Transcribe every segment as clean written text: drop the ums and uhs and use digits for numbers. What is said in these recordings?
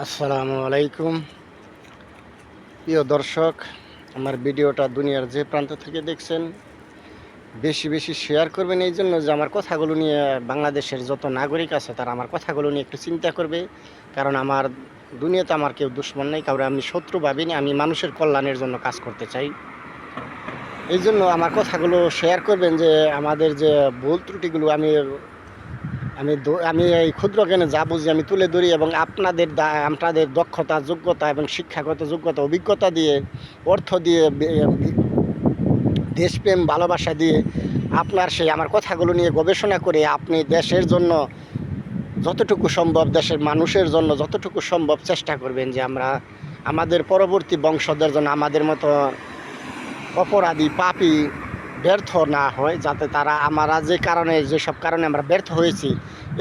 আসসালামু আলাইকুম প্রিয় দর্শক, আমার ভিডিওটা দুনিয়ার যে প্রান্ত থেকে দেখছেন বেশি বেশি শেয়ার করবেন, এই জন্য যে আমার কথাগুলো নিয়ে বাংলাদেশের যত নাগরিক আছে তারা আমার কথাগুলো নিয়ে একটু চিন্তা করবে। কারণ আমার দুনিয়াতে আমার কেউ দুশ্মন নেই, কারণ আমি শত্রু ভাবিনি, আমি মানুষের কল্যাণের জন্য কাজ করতে চাই। এই জন্য আমার কথাগুলো শেয়ার করবেন, যে আমাদের যে ভুল ত্রুটিগুলো আমি আমি আমি এই ক্ষুদ্র জ্ঞানে যা বুঝি আমি তুলে ধরি, এবং আপনাদের দক্ষতা, যোগ্যতা এবং শিক্ষাগত যোগ্যতা, অভিজ্ঞতা দিয়ে, অর্থ দিয়ে, দেশপ্রেম, ভালোবাসা দিয়ে আপনার সেই আমার কথাগুলো নিয়ে গবেষণা করে আপনি দেশের জন্য যতটুকু সম্ভব, দেশের মানুষের জন্য যতটুকু সম্ভব চেষ্টা করবেন, যে আমরা আমাদের পরবর্তী বংশধর জন্য আমাদের মতো অপরাধী, পাপী ব্যর্থ না হয়, যাতে তারা আমরা যেসব কারণে আমরা ব্যর্থ হয়েছি,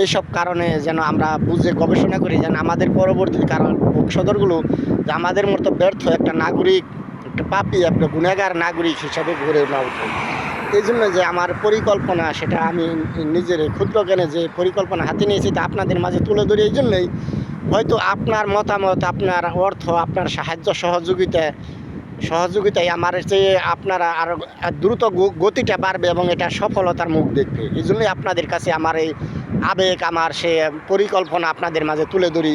এইসব কারণে যেন আমরা বুঝে গবেষণা করি, যেন আমাদের পরবর্তী বংশধরগুলো যে আমাদের মতো ব্যর্থ একটা নাগরিক, একটা পাপী, একটা গুণাগার নাগরিক হিসাবে গড়ে না ওঠে। এই জন্য যে আমার পরিকল্পনা, সেটা আমি নিজের ক্ষুদ্র জ্ঞানে যে পরিকল্পনা হাতে নিয়েছি তা আপনাদের মাঝে তুলে ধরি। এই জন্যই হয়তো আপনার মতামত, আপনার অর্থ, আপনার সাহায্য সহযোগিতায় আমার যে আপনারা আরও দ্রুত গতিটা বাড়বে এবং এটা সফলতার মুখ দেখবে। এই জন্যই আপনাদের কাছে আমার এই আবেগ, আমার সে পরিকল্পনা আপনাদের মাঝে তুলে ধরি,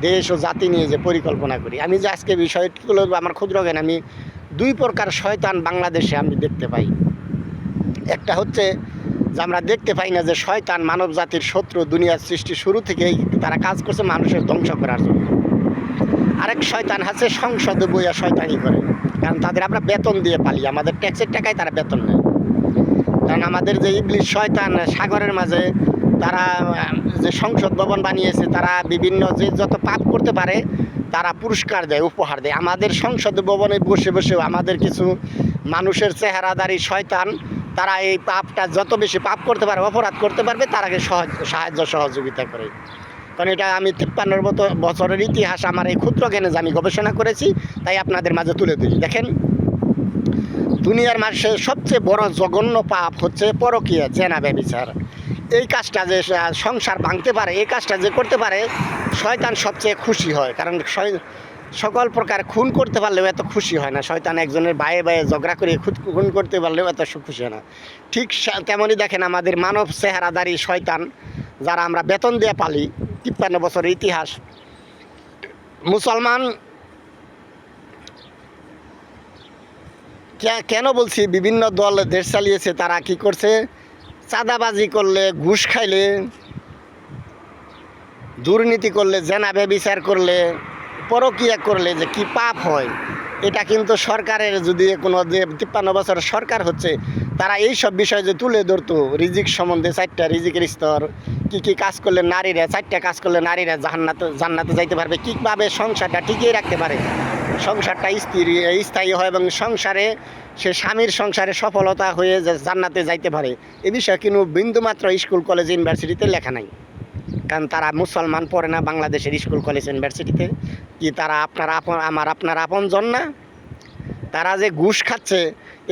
দেশ ও জাতি নিয়ে যে পরিকল্পনা করি। আমি যে আজকে বিষয়টি তুলে ধরবো, আমার ক্ষুদ্র জ্ঞান, আমি দুই প্রকার শয়তান বাংলাদেশে আমি দেখতে পাই। একটা হচ্ছে যে আমরা দেখতে পাই না যে শয়তান মানব জাতির শত্রু, দুনিয়ার সৃষ্টি শুরু থেকেই তারা কাজ করছে মানুষের ধ্বংস করার জন্য। আরেক শয়তান আছে সংসদে বইয়া শয়তানি করে, কারণ তাদের আমরা বেতন দিয়ে পালি, আমাদের ট্যাক্সের টাকায় তারা বেতন নেয়। কারণ আমাদের যে ইবলিশ শয়তান সাগরের মাঝে তারা যে সংসদ ভবন বানিয়েছে, তারা বিভিন্ন যে যত পাপ করতে পারে তারা পুরস্কার দেয়, উপহার দেয়। আমাদের সংসদ ভবনে বসে বসেও আমাদের কিছু মানুষের চেহারাদারি শয়তান, তারা এই পাপটা যত বেশি পাপ করতে পারে, অপরাধ করতে পারবে, তারাকে সাহায্য সহযোগিতা করে। কারণ এটা আমি 53 বছরের ইতিহাস আমার এই ক্ষুদ্র জ্ঞানে আমি গবেষণা করেছি, তাই আপনাদের মাঝে তুলে দিই। দেখেন, দুনিয়ার মানুষের সবচেয়ে বড় জঘন্য পাপ হচ্ছে পরকীয়া, জেনা, ব্যভিচার। এই কাজটা যে সংসার ভাঙতে পারে, এই কাজটা যে করতে পারে, শয়তান সবচেয়ে খুশি হয়। কারণ সকল প্রকার খুন করতে পারলেও এত খুশি হয় না শয়তান, একজনের বায়ে বায়ে ঝগড়া করে খুন করতে পারলেও এত খুশি হয় না। ঠিক তেমনই দেখেন আমাদের মানব চেহারাদারি শয়তান, যারা আমরা বেতন দিয়ে পালি, 53 বছরের ইতিহাস। মুসলমান কেন বলছি, বিভিন্ন দল দেশ চালিয়েছে, তারা কি করছে, চাঁদাবাজি করলে, ঘুষ খাইলে, দুর্নীতি করলে, জেনা ব্যভিচার করলে, পরকীয়া করলে যে কি পাপ হয়, এটা কিন্তু সরকারের যদি কোনো যে 53 বছরের সরকার হচ্ছে, তারা এই সব বিষয় যে তুলে ধরতো, রিজিক সম্বন্ধে 4টা রিজিকের স্তর, কী কাজ করলে নারীরা, 4টা কাজ করলে নারীরা জান্নাতে যাইতে পারবে, কীভাবে সংসারটা টিকিয়ে রাখতে পারে, সংসারটা স্থায়ী হয়, এবং সংসারে সে স্বামীর সংসারে সফলতা হয়ে জান্নাতে যাইতে পারে, এ বিষয়ে কিন্তু বিন্দুমাত্র স্কুল, কলেজ, ইউনিভার্সিটিতে লেখা নাই। কারণ তারা মুসলমান পড়ে না বাংলাদেশের স্কুল, কলেজ, ইউনিভার্সিটিতে। কি তারা আপনার আপনজন না? তারা যে ঘুষ খাচ্ছে,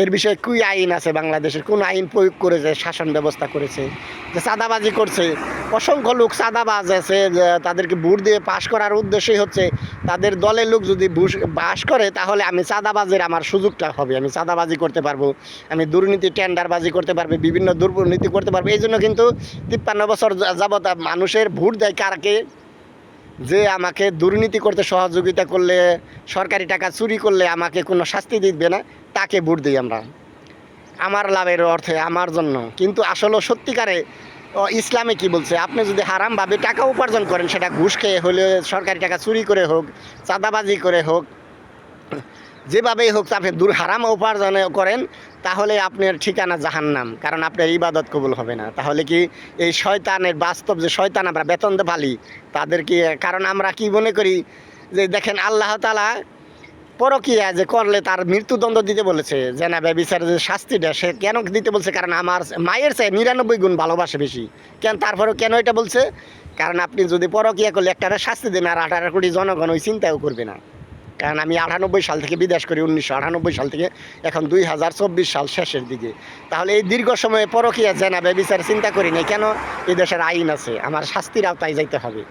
এর বিষয়ে কী আইন আছে বাংলাদেশের? কোন আইন প্রয়োগ করেছে, শাসন ব্যবস্থা করেছে? যে চাঁদাবাজি করছে, অসংখ্য লোক চাঁদাবাজ আছে, তাদেরকে ভোট দিয়ে পাশ করার উদ্দেশ্যই হচ্ছে তাদের দলের লোক যদি বাস করে, তাহলে আমি চাঁদাবাজের আমার সুযোগটা হবে, আমি চাঁদাবাজি করতে পারবো, আমি দুর্নীতি, টেন্ডারবাজি করতে পারবো, বিভিন্ন দুর্নীতি করতে পারবো। এই জন্য কিন্তু 53 বছর যাবৎ মানুষের ভোট দেয় কারকে, যে আমাকে দুর্নীতি করতে সহযোগিতা করলে, সরকারি টাকা চুরি করলে আমাকে কোনো শাস্তি দিবে না, তাকে ভোট দিই আমরা, আমার লাভের অর্থে, আমার জন্য। কিন্তু আসলে সত্যিকারে ইসলামে কি বলছে, আপনি যদি হারামভাবে টাকা উপার্জন করেন, সেটা ঘুষ খেয়ে হলে, সরকারি টাকা চুরি করে হোক, চাঁদাবাজি করে হোক, যেভাবেই হোক, আপনি হারাম উপার্জন করেন, তাহলে আপনার ঠিকানা জাহান্নাম, কারণ আপনার ইবাদত কবুল হবে না। তাহলে কি এই শয়তানের বাস্তব যে শয়তান আমরা বেতন দিয়ে পালি, তাদের কি, কারণ আমরা কি মনে করি যে দেখেন আল্লাহ তাআলা পরকীয়া যে করলে তার মৃত্যুদণ্ড দিতে বলেছে, জেনা ব্যভিচার যে শাস্তিটা সে কেন দিতে বলছে? কারণ আমার মায়ের চেয়ে 99 গুণ ভালোবাসে বেশি। কেন? তারপরেও কেন এটা বলছে? কারণ আপনি যদি পরকীয়া করলে একটা শাস্তি দেন, আর 18 কোটি জনগণ ওই চিন্তাও করবে না। কারণ আমি 98 সাল থেকে বিদেশ করি, 1998 সাল থেকে এখন 2024 সাল শেষের দিকে। তাহলে এই দীর্ঘ সময়ে পরকীয়া, জেনা ব্যভিচার চিন্তা করি নাই কেন? এই দেশের আইন আছে, আমার শাস্তির আওতায় যাইতে হবে।